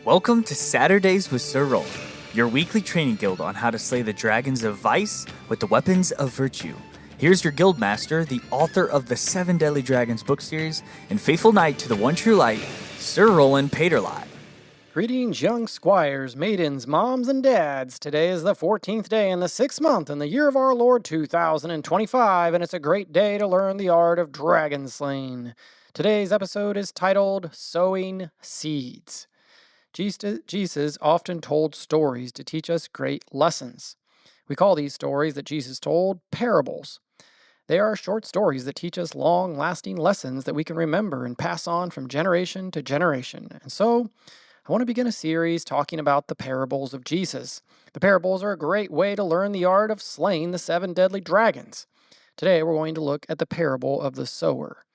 Welcome to Saturdays with Sir Rolland, your weekly training guild on how to slay the dragons of vice with the weapons of virtue. Here's your guild master, the author of the 7 Deadly Dragons book series, and faithful knight to the one true light, Sir Rolland Paterlot. Greetings, young squires, maidens, moms, and dads. Today is the 14th day in the 6th month in the year of our Lord 2025, and it's a great day to learn the art of dragon slaying. Today's episode is titled Sowing Seeds. Jesus often told stories to teach us great lessons. We call these stories that Jesus told parables. They are short stories that teach us long-lasting lessons that we can remember and pass on from generation to generation. And so, I want to begin a series talking about the parables of Jesus. The parables are a great way to learn the art of slaying the 7 deadly dragons. Today, we're going to look at the parable of the sower.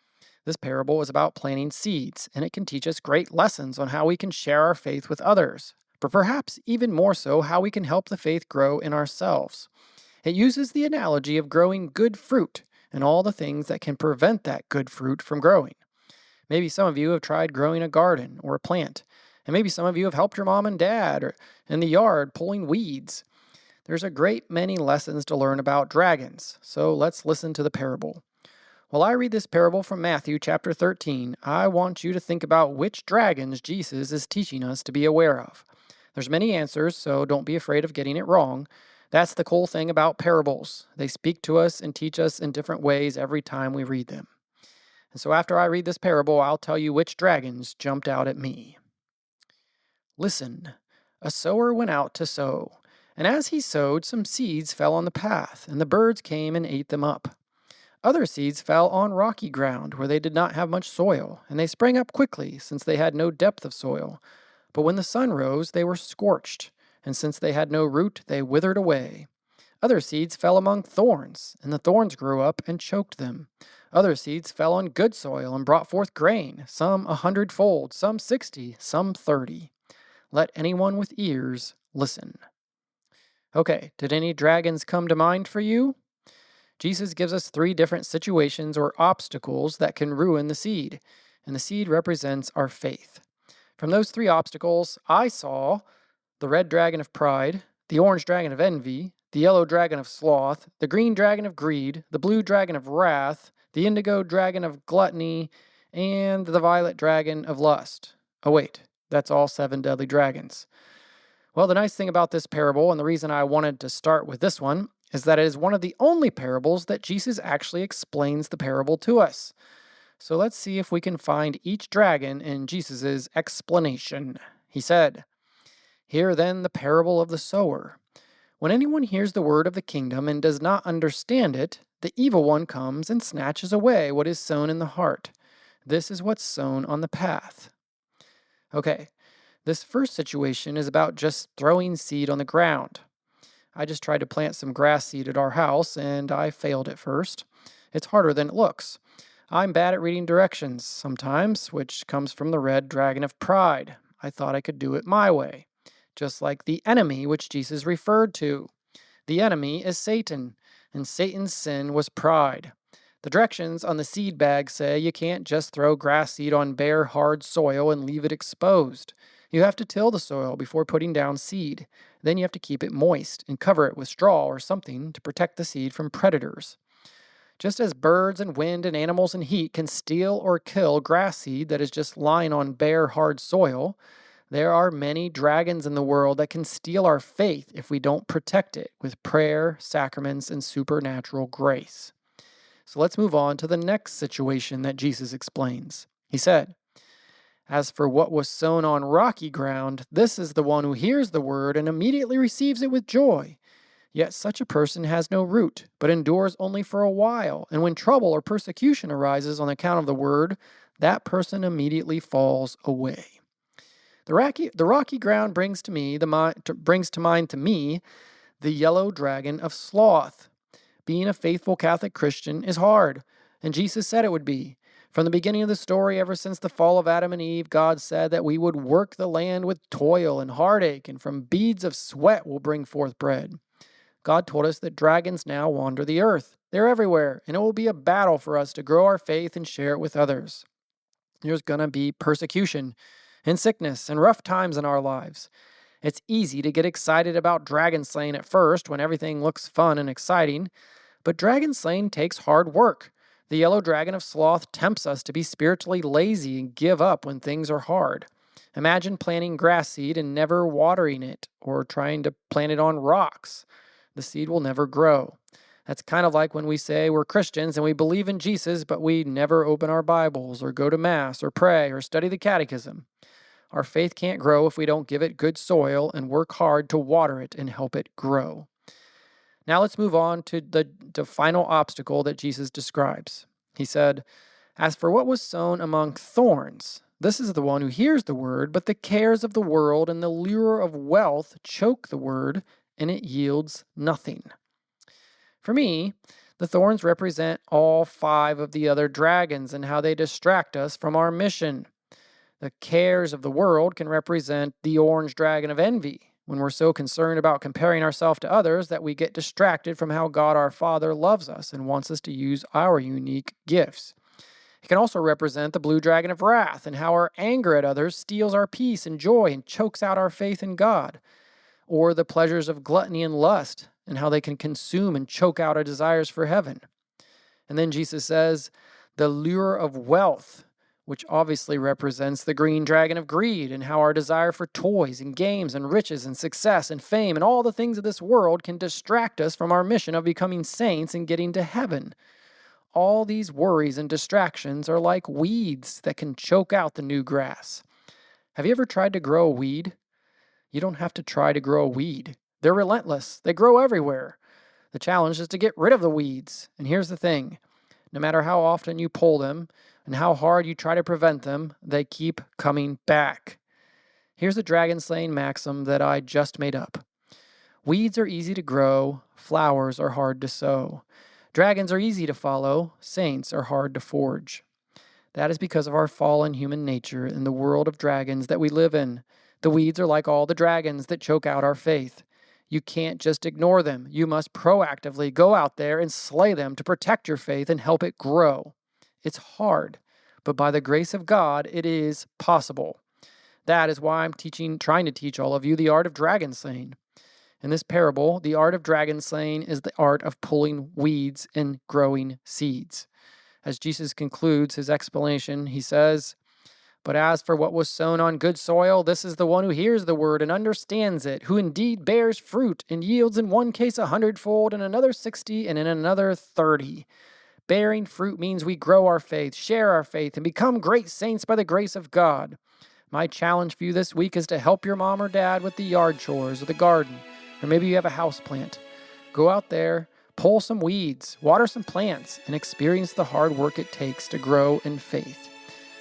This parable is about planting seeds, and it can teach us great lessons on how we can share our faith with others, but perhaps even more so, how we can help the faith grow in ourselves. It uses the analogy of growing good fruit and all the things that can prevent that good fruit from growing. Maybe some of you have tried growing a garden or a plant, and maybe some of you have helped your mom and dad in the yard pulling weeds. There's a great many lessons to learn about dragons, so let's listen to the parable. While I read this parable from Matthew chapter 13, I want you to think about which dragons Jesus is teaching us to be aware of. There's many answers, so don't be afraid of getting it wrong. That's the cool thing about parables. They speak to us and teach us in different ways every time we read them. And so after I read this parable, I'll tell you which dragons jumped out at me. Listen, a sower went out to sow, and as he sowed, some seeds fell on the path, and the birds came and ate them up. Other seeds fell on rocky ground where they did not have much soil, and they sprang up quickly, since they had no depth of soil. But when the sun rose, they were scorched, and since they had no root, they withered away. Other seeds fell among thorns, and the thorns grew up and choked them. Other seeds fell on good soil and brought forth grain, some 100-fold, some 60, some 30. Let anyone with ears listen. Okay, did any dragons come to mind for you? Jesus gives us 3 different situations or obstacles that can ruin the seed, and the seed represents our faith. From those 3 obstacles, I saw the red dragon of pride, the orange dragon of envy, the yellow dragon of sloth, the green dragon of greed, the blue dragon of wrath, the indigo dragon of gluttony, and the violet dragon of lust. Oh wait, that's all 7 deadly dragons. Well, the nice thing about this parable, and the reason I wanted to start with this one, is that it is one of the only parables that Jesus actually explains the parable to us. So let's see if we can find each dragon in Jesus' explanation. He said, "Hear then the parable of the sower. When anyone hears the word of the kingdom and does not understand it, the evil one comes and snatches away what is sown in the heart. This is what's sown on the path." Okay, this first situation is about just throwing seed on the ground. I just tried to plant some grass seed at our house, and I failed at first. It's harder than it looks. I'm bad at reading directions sometimes, which comes from the red dragon of pride. I thought I could do it my way, just like the enemy which Jesus referred to. The enemy is Satan, and Satan's sin was pride. The directions on the seed bag say you can't just throw grass seed on bare, hard soil and leave it exposed. You have to till the soil before putting down seed. Then you have to keep it moist and cover it with straw or something to protect the seed from predators. Just as birds and wind and animals and heat can steal or kill grass seed that is just lying on bare, hard soil, there are many dragons in the world that can steal our faith if we don't protect it with prayer, sacraments, and supernatural grace. So let's move on to the next situation that Jesus explains. He said, "As for what was sown on rocky ground, this is the one who hears the word and immediately receives it with joy. Yet such a person has no root, but endures only for a while, and when trouble or persecution arises on account of the word, that person immediately falls away." The rocky ground brings to mind to me the yellow dragon of sloth. Being a faithful Catholic Christian is hard, and Jesus said it would be. From the beginning of the story, ever since the fall of Adam and Eve, God said that we would work the land with toil and heartache, and from beads of sweat will bring forth bread. God told us that dragons now wander the earth. They're everywhere, and it will be a battle for us to grow our faith and share it with others. There's going to be persecution, in sickness and rough times in our lives. It's easy to get excited about dragon slaying at first when everything looks fun and exciting, but dragon slaying takes hard work. The yellow dragon of sloth tempts us to be spiritually lazy and give up when things are hard. Imagine planting grass seed and never watering it, or trying to plant it on rocks. The seed will never grow. That's kind of like when we say we're Christians and we believe in Jesus, but we never open our Bibles or go to Mass or pray or study the Catechism. Our faith can't grow if we don't give it good soil and work hard to water it and help it grow. Now let's move on to the final obstacle that Jesus describes. He said, "As for what was sown among thorns, this is the one who hears the word, but the cares of the world and the lure of wealth choke the word, and it yields nothing." For me, the thorns represent all 5 of the other dragons and how they distract us from our mission. The cares of the world can represent the orange dragon of envy, when we're so concerned about comparing ourselves to others that we get distracted from how God our Father loves us and wants us to use our unique gifts. It can also represent the blue dragon of wrath and how our anger at others steals our peace and joy and chokes out our faith in God. Or the pleasures of gluttony and lust and how they can consume and choke out our desires for heaven. And then Jesus says, the lure of wealth, which obviously represents the green dragon of greed and how our desire for toys and games and riches and success and fame and all the things of this world can distract us from our mission of becoming saints and getting to heaven. All these worries and distractions are like weeds that can choke out the new grass. Have you ever tried to grow a weed? You don't have to try to grow a weed. They're relentless. They grow everywhere. The challenge is to get rid of the weeds. And here's the thing. No matter how often you pull them and how hard you try to prevent them, they keep coming back. Here's a dragon slaying maxim that I just made up. Weeds are easy to grow, flowers are hard to sow. Dragons are easy to follow, saints are hard to forge. That is because of our fallen human nature in the world of dragons that we live in. The weeds are like all the dragons that choke out our faith. You can't just ignore them. You must proactively go out there and slay them to protect your faith and help it grow. It's hard, but by the grace of God, it is possible. That is why I'm trying to teach all of you the art of dragon slaying. In this parable, the art of dragon slaying is the art of pulling weeds and growing seeds. As Jesus concludes his explanation, he says, "But as for what was sown on good soil, this is the one who hears the word and understands it, who indeed bears fruit and yields in one case 100-fold, in another 60, and in another 30. Bearing fruit means we grow our faith, share our faith, and become great saints by the grace of God. My challenge for you this week is to help your mom or dad with the yard chores or the garden, or maybe you have a house plant. Go out there, pull some weeds, water some plants, and experience the hard work it takes to grow in faith.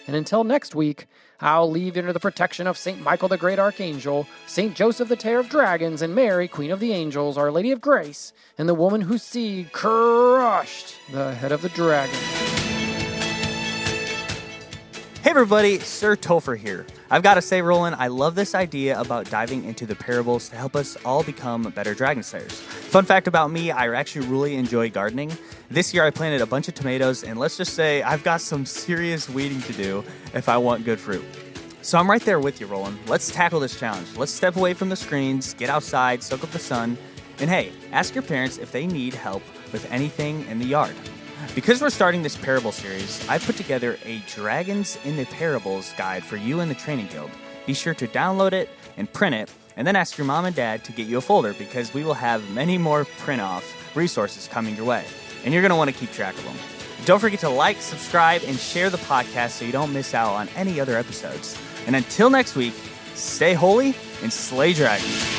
And until next week, I'll leave you under the protection of St. Michael the Great Archangel, St. Joseph the Terror of Dragons, and Mary, Queen of the Angels, Our Lady of Grace, and the woman whose seed crushed the head of the dragon." Hey everybody, Sir Topher here. I've got to say, Roland, I love this idea about diving into the parables to help us all become better dragon slayers. Fun fact about me, I actually really enjoy gardening. This year I planted a bunch of tomatoes, and let's just say I've got some serious weeding to do if I want good fruit. So I'm right there with you, Roland. Let's tackle this challenge. Let's step away from the screens, get outside, soak up the sun, and hey, ask your parents if they need help with anything in the yard. Because we're starting this parable series, I've put together a Dragons in the Parables guide for you in the Training Guild. Be sure to download it and print it, and then ask your mom and dad to get you a folder because we will have many more print-off resources coming your way, and you're going to want to keep track of them. Don't forget to like, subscribe, and share the podcast so you don't miss out on any other episodes. And until next week, stay holy and slay dragons.